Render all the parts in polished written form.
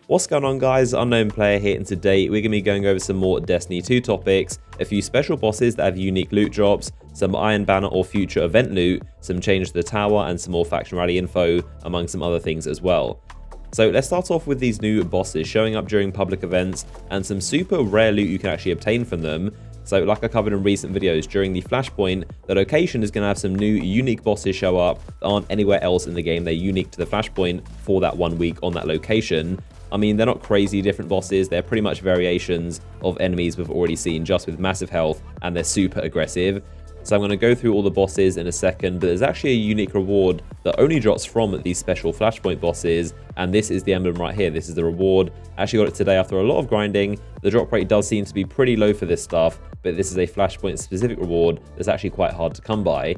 What's going on, guys? Unknown Player here, and today we're going to be going over some more Destiny 2 topics, a few special bosses that have unique loot drops, some Iron Banner or future event loot, some change to the tower, and some more faction rally info, among some other things as well. So let's start off with these new bosses showing up during public events, and some super rare loot you can actually obtain from them. So like I covered in recent videos, during the Flashpoint, the location is going to have some new unique bosses show up that aren't anywhere else in the game. They're unique to the Flashpoint for that 1 week on that location. I mean, they're not crazy different bosses, they're pretty much variations of enemies we've already seen, just with massive health, and they're super aggressive. So I'm going to go through all the bosses in a second, but there's actually a unique reward that only drops from these special Flashpoint bosses, and this is the emblem right here. This is the reward. I actually got it today after a lot of grinding. The drop rate does seem to be pretty low for this stuff, but this is a Flashpoint specific reward that's actually quite hard to come by.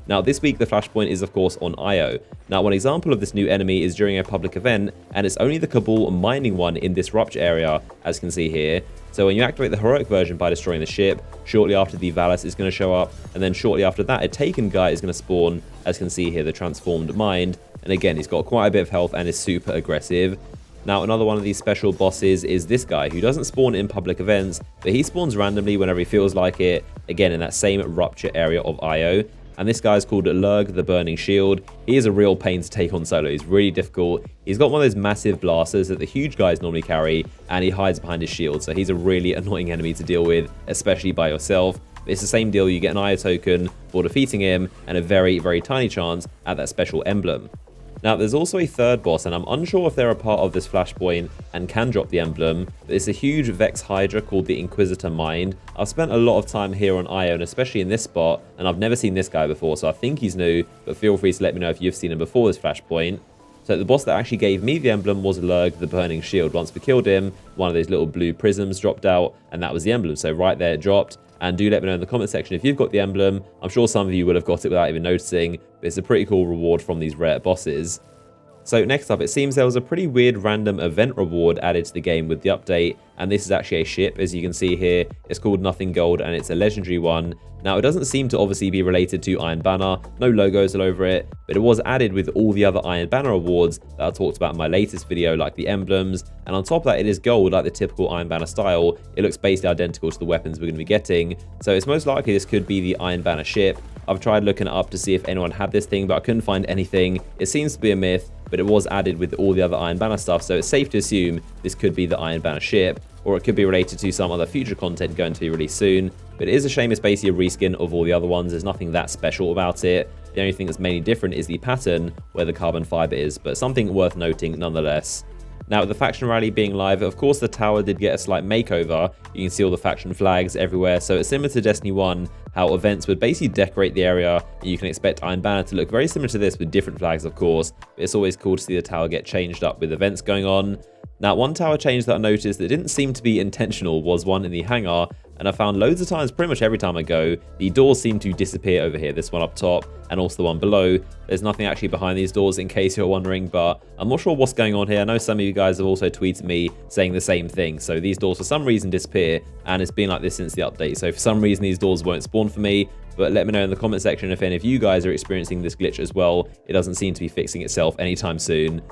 Now, this week, the Flashpoint is, of course, on IO. Now, one example of this new enemy is during a public event, and it's only the Cabal mining one in this Rupture area, as you can see here. So when you activate the heroic version by destroying the ship, shortly after the Valis is going to show up, and then shortly after that, a Taken guy is going to spawn, as you can see here, the Transformed Mind. And again, he's got quite a bit of health and is super aggressive. Now, another one of these special bosses is this guy, who doesn't spawn in public events, but he spawns randomly whenever he feels like it, again, in that same Rupture area of IO. And this guy's called Lark, the Burning Shield. He is a real pain to take on solo. He's really difficult. He's got one of those massive blasters that the huge guys normally carry, and he hides behind his shield. So he's a really annoying enemy to deal with, especially by yourself. It's the same deal. You get an IO token for defeating him, and a very, very tiny chance at that special emblem. Now, there's also a third boss, and I'm unsure if they're a part of this Flashpoint and can drop the emblem, but it's a huge Vex Hydra called the Inquisitor Mind. I've spent a lot of time here on IO, and especially in this spot, and I've never seen this guy before, so I think he's new, but feel free to let me know if you've seen him before this Flashpoint. So the boss that actually gave me the emblem was Lark, the Burning Shield. Once we killed him, one of those little blue prisms dropped out, and that was the emblem, so right there it dropped. And do let me know in the comment section if you've got the emblem. I'm sure some of you would have got it without even noticing, but it's a pretty cool reward from these rare bosses. So next up, it seems there was a pretty weird random event reward added to the game with the update, and this is actually a ship, as you can see here. It's called Nothing Gold, and it's a legendary one. Now, it doesn't seem to obviously be related to Iron Banner, no logos all over it, but it was added with all the other Iron Banner awards that I talked about in my latest video, like the emblems, and on top of that, it is gold, like the typical Iron Banner style. It looks basically identical to the weapons we're going to be getting, so it's most likely this could be the Iron Banner ship. I've tried looking it up to see if anyone had this thing, but I couldn't find anything. It seems to be a myth, but it was added with all the other Iron Banner stuff, so it's safe to assume this could be the Iron Banner ship, or it could be related to some other future content going to be released soon. But it is a shame it's basically a reskin of all the other ones. There's nothing that special about it. The only thing that's mainly different is the pattern where the carbon fiber is, but something worth noting nonetheless. Now, with the faction rally being live, of course the tower did get a slight makeover. You can see all the faction flags everywhere, so it's similar to Destiny 1, how events would basically decorate the area, and you can expect Iron Banner to look very similar to this with different flags, of course, but it's always cool to see the tower get changed up with events going on. Now, one tower change that I noticed that didn't seem to be intentional was one in the hangar, and I found loads of times, pretty much every time I go, the doors seem to disappear over here, this one up top, and also the one below. There's nothing actually behind these doors, in case you're wondering, but I'm not sure what's going on here. I know some of you guys have also tweeted me saying the same thing, so these doors for some reason disappear, and it's been like this since the update, so for some reason these doors won't spawn for me, but let me know in the comment section if any of you guys are experiencing this glitch as well. It doesn't seem to be fixing itself anytime soon.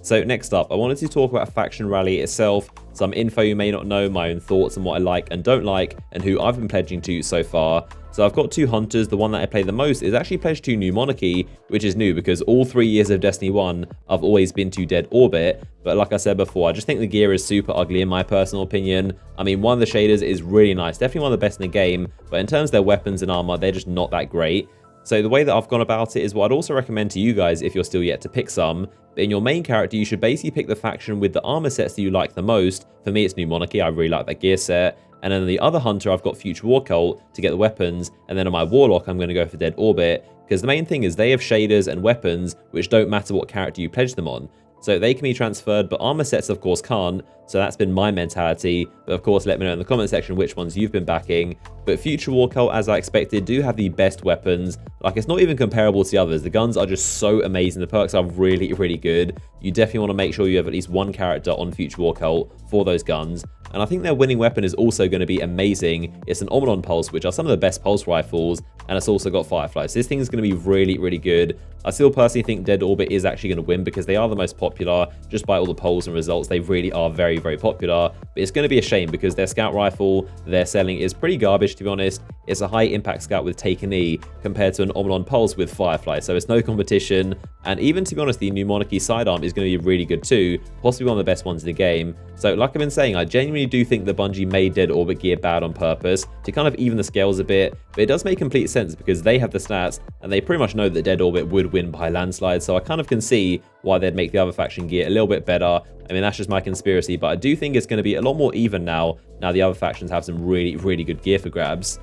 So next up, I wanted to talk about Faction Rally itself, some info you may not know, my own thoughts on what I like and don't like, and who I've been pledging to so far. So I've got two hunters. The one that I play the most is actually pledged to New Monarchy, which is new because all 3 years of Destiny 1, I've always been to Dead Orbit. But like I said before, I just think the gear is super ugly in my personal opinion. I mean, one of the shaders is really nice, definitely one of the best in the game, but in terms of their weapons and armor, they're just not that great. So the way that I've gone about it is what I'd also recommend to you guys if you're still yet to pick some. But in your main character, you should basically pick the faction with the armor sets that you like the most. For me, it's New Monarchy. I really like that gear set. And then the other hunter, I've got Future War Cult to get the weapons. And then on my Warlock, I'm going to go for Dead Orbit, because the main thing is they have shaders and weapons which don't matter what character you pledge them on. So they can be transferred, but armor sets of course can't. So that's been my mentality. But of course, let me know in the comment section which ones you've been backing. But Future War Cult, as I expected, do have the best weapons. Like, it's not even comparable to the others. The guns are just so amazing. The perks are really, really good. You definitely want to make sure you have at least one character on Future War Cult for those guns. And I think their winning weapon is also going to be amazing. It's an Omnon Pulse, which are some of the best pulse rifles, and it's also got Firefly. So this thing is going to be really, really good. I still personally think Dead Orbit is actually going to win because they are the most popular. Just by all the polls and results, they really are very, very popular. But it's going to be a shame because their scout rifle they're selling is pretty garbage, to be honest. It's a high impact scout with Take an E compared to an Omnon Pulse with Firefly, so it's no competition. And even, to be honest, the New Monarchy sidearm is going to be really good too, possibly one of the best ones in the game. So like I've been saying, I genuinely do think that Bungie made Dead Orbit gear bad on purpose to kind of even the scales a bit, but it does make complete sense because they have the stats and they pretty much know that Dead Orbit would win by landslide, so I kind of can see why they'd make the other faction gear a little bit better. I mean, that's just my conspiracy, but I do think it's going to be a lot more even now the other factions have some really, really good gear for grabs.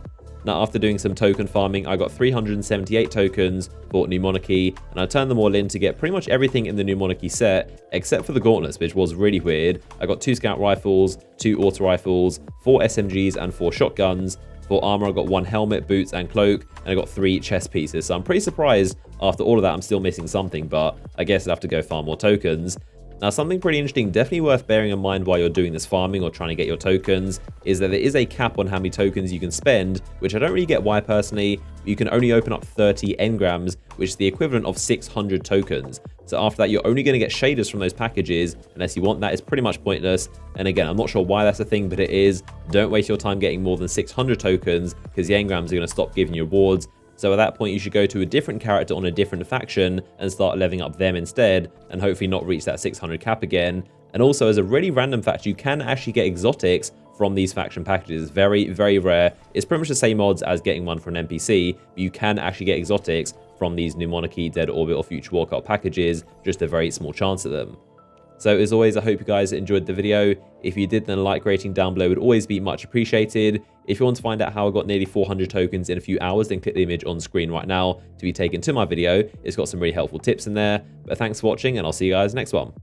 Now, after doing some token farming, I got 378 tokens for New Monarchy, and I turned them all in to get pretty much everything in the New Monarchy set, except for the gauntlets, which was really weird. I got 2 scout rifles, 2 auto rifles, 4 SMGs, and 4 shotguns. For armor, I got 1 helmet, boots, and cloak, and I got 3 chest pieces. So I'm pretty surprised after all of that I'm still missing something, but I guess I'd have to go farm more tokens. Now, something pretty interesting, definitely worth bearing in mind while you're doing this farming or trying to get your tokens, is that there is a cap on how many tokens you can spend, which I don't really get why personally. You can only open up 30 engrams, which is the equivalent of 600 tokens. So after that, you're only going to get shaders from those packages. Unless you want that, it's pretty much pointless. And again, I'm not sure why that's a thing, but it is. Don't waste your time getting more than 600 tokens because the engrams are going to stop giving you rewards. So at that point, you should go to a different character on a different faction and start leveling up them instead, and hopefully not reach that 600 cap again. And also, as a really random fact, you can actually get exotics from these faction packages. Very, very rare. It's pretty much the same odds as getting one for an NPC, but you can actually get exotics from these New Monarchy, Dead Orbit, or Future Walkout packages, just a very small chance of them. So as always, I hope you guys enjoyed the video. If you did, then a like rating down below would always be much appreciated. If you want to find out how I got nearly 400 tokens in a few hours, then click the image on screen right now to be taken to my video. It's got some really helpful tips in there. But thanks for watching, and I'll see you guys next one.